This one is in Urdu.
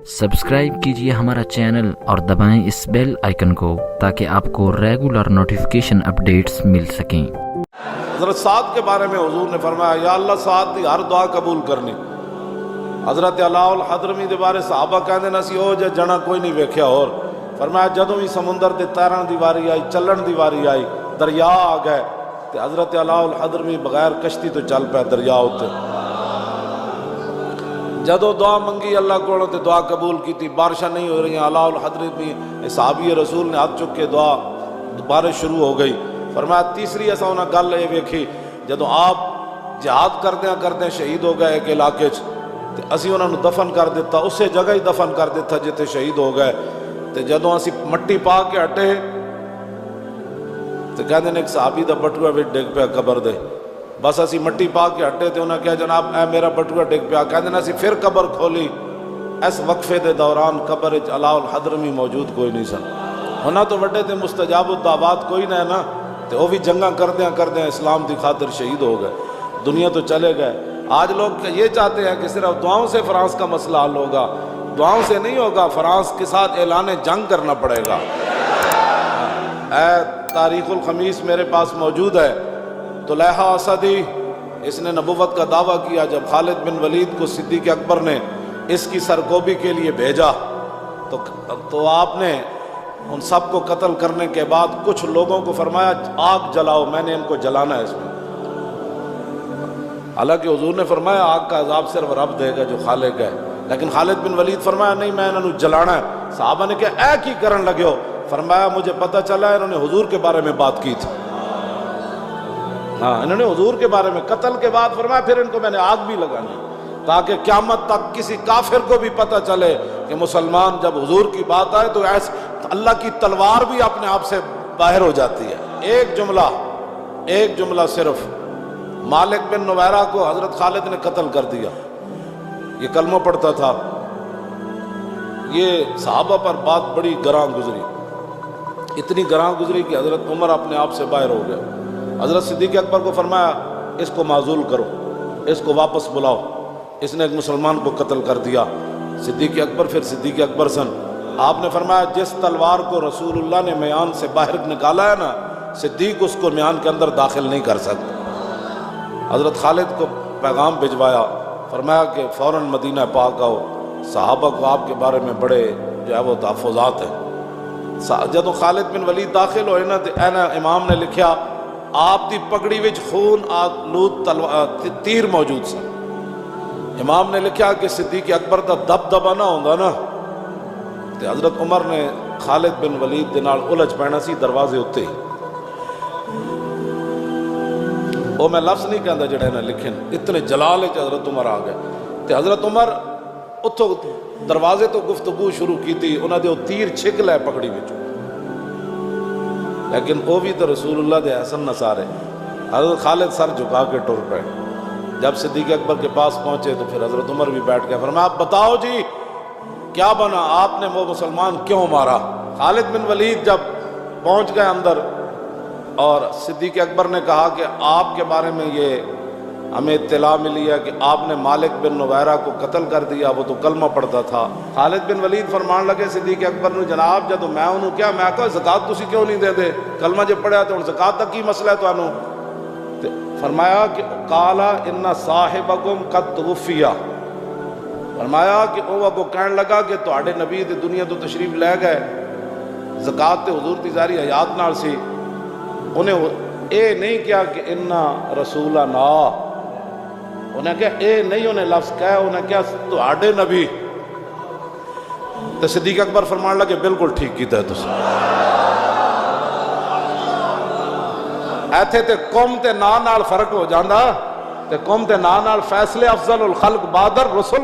سبسکرائب کیجیے ہمارا چینل اور دبائیں اس بیل آئیکن کو تاکہ آپ کو ریگولر نوٹیفیکیشن اپڈیٹس مل سکیں۔ حضرت سعد کے بارے میں حضور نے فرمایا یا اللہ سعد دی ہر دعا قبول کرنی۔ حضرت علاء الحضرمی دے بارے صحابہ کہندے نا سی او جنا کوئی نہیں ویکھیا اور فرمایا جدوں ہی سمندر دے تیرن دی واری آئی چلن دی واری آئی دریا آ گئے تے حضرت علاء الحضرمی بغیر کشتی تو چل پیا دریا اتے۔ جدو دعا منگی اللہ کو تے دعا قبول کی تھی، بارشاں نہیں ہو رہی ہیں، علاء الحضرمی صحابی رسول نے ہاتھ چک کے دعا بارش شروع ہو گئی۔ فرمایا تیسری ایسا انہاں گل یہ ویکھی جدو آپ جہاد کردیاں شہید ہو گئے ایک علاقے تے اسی انہاں نو دفن کر دیتا، اسے جگہ ہی دفن کر دیتا جتے شہید ہو گئے تے جدو اسی مٹی پا کے ہٹے تے کہندے نے ایک صحابی دا بٹوا وچ ڈگ پیا قبر دے، بس اسی مٹی پا کے ہٹے تے انہاں کہا جناب اے میرا بٹوا ڈگ پیا، کہندے نے اسی پھر قبر کھولی، اس وقفے دے دوران قبر وچ علاء الحضرمی موجود کوئی نہیں سن۔ انہاں تو وڈے تے مستجاب الدعوات کوئی نہ ہے نا، تے وہ بھی جنگاں کردیاں اسلام دی خاطر شہید ہو گئے، دنیا تو چلے گئے۔ آج لوگ یہ چاہتے ہیں کہ صرف دعاؤں سے فرانس کا مسئلہ حل ہوگا، دعاؤں سے نہیں ہوگا، فرانس کے ساتھ اعلان جنگ کرنا پڑے گا۔ اے تاریخ الخمیس میرے پاس موجود ہے، طلحہ اسدی اس نے نبوت کا دعویٰ کیا جب خالد بن ولید کو صدیق اکبر نے اس کی سرکوبی کے لیے بھیجا تو آپ نے ان سب کو قتل کرنے کے بعد کچھ لوگوں کو فرمایا آگ جلاؤ، میں نے ان کو جلانا ہے اس میں۔ حالانکہ حضور نے فرمایا آگ کا عذاب صرف رب دے گا جو خالق ہے، لیکن خالد بن ولید فرمایا نہیں میں انہوں جلانا ہے۔ صحابہ نے کہا اے کی کرن لگے ہو؟ فرمایا مجھے پتہ چلا انہوں نے حضور کے بارے میں بات کی تھی، ہاں انہوں نے حضور کے بارے میں، قتل کے بعد فرمایا پھر ان کو میں نے آگ بھی لگانی تاکہ قیامت تک کسی کافر کو بھی پتہ چلے کہ مسلمان جب حضور کی بات آئے تو ایسے اللہ کی تلوار بھی اپنے آپ سے باہر ہو جاتی ہے۔ ایک جملہ صرف، مالک بن نویرہ کو حضرت خالد نے قتل کر دیا، یہ کلمہ پڑھتا تھا، یہ صحابہ پر بات بڑی گراں گزری، اتنی گراں گزری کہ حضرت عمر اپنے آپ سے باہر ہو گئے۔ حضرت صدیق اکبر کو فرمایا اس کو معزول کرو، اس کو واپس بلاؤ، اس نے ایک مسلمان کو قتل کر دیا۔ صدیق اکبر پھر صدیق اکبر سن، آپ نے فرمایا جس تلوار کو رسول اللہ نے میان سے باہر نکالا ہے نا، صدیق اس کو میان کے اندر داخل نہیں کر سکتا۔ حضرت خالد کو پیغام بھجوایا، فرمایا کہ فوراً مدینہ پاک آؤ، صحابہ کو آپ کے بارے میں بڑے جو ہے وہ تحفظات ہیں۔ جب خالد بن ولید داخل ہوئے نا تو امام نے لکھیا آپ دی پگڑی وچ خون آلود تیر موجود سن۔ امام نے لکھا کہ صدیق اکبر دا دبدبا نہ ہوندا نا تے حضرت عمر نے خالد بن ولید دے نال الجھ پینا سی دروازے اتے ہی۔ وہ میں لفظ نہیں کہندا جڑے نے لکھن، اتنے جلال وچ حضرت عمر آ گئے تے حضرت عمر اتھوں دروازے تو گفتگو شروع کی تھی، انہاں دے تیر چھک لے پگڑی وچ، لیکن وہ بھی تو رسول اللہ دے احسن نصارے۔ حضرت خالد سر جھکا کے ٹر پڑے، جب صدیق اکبر کے پاس پہنچے تو پھر حضرت عمر بھی بیٹھ گئے، فرمایا آپ بتاؤ جی کیا بنا، آپ نے وہ مسلمان کیوں مارا؟ خالد بن ولید جب پہنچ گئے اندر اور صدیق اکبر نے کہا کہ آپ کے بارے میں یہ ہمیں اطلاع ملی ہے کہ آپ نے مالک بن نویرہ کو قتل کر دیا، وہ تو کلمہ پڑھتا تھا۔ خالد بن ولید فرمان لگے صدیق اکبر نے جناب جدو میں انہوں کیا میں کہا زکات تسی کیوں نہیں دے دے، کلمہ جب پڑھا تو زکات تک کی مسئلہ ہے تو انہوں فرمایا کہ قالا ان صاحبکم قد توفی، فرمایا کہ وہ کو کہنے لگا کہ تواڈے نبی دی دنیا تو تشریف لے گئے، زکات تے حضور دی ظاہری حیات نال سی، انہیں اے نہیں کیا کہ انا رسولنا، انہیں کہا اے نہیں انہیں لفظ کہا، انہیں کہا تواڈے نبی۔ تو صدیق اکبر فرمان لگے بالکل ٹھیک کیتا ہے تسی، ایتھے تے قوم تے نا نال فرق ہو جاندا تے قوم تے نا نال فیصلے افضل الخلق بعد الرسل۔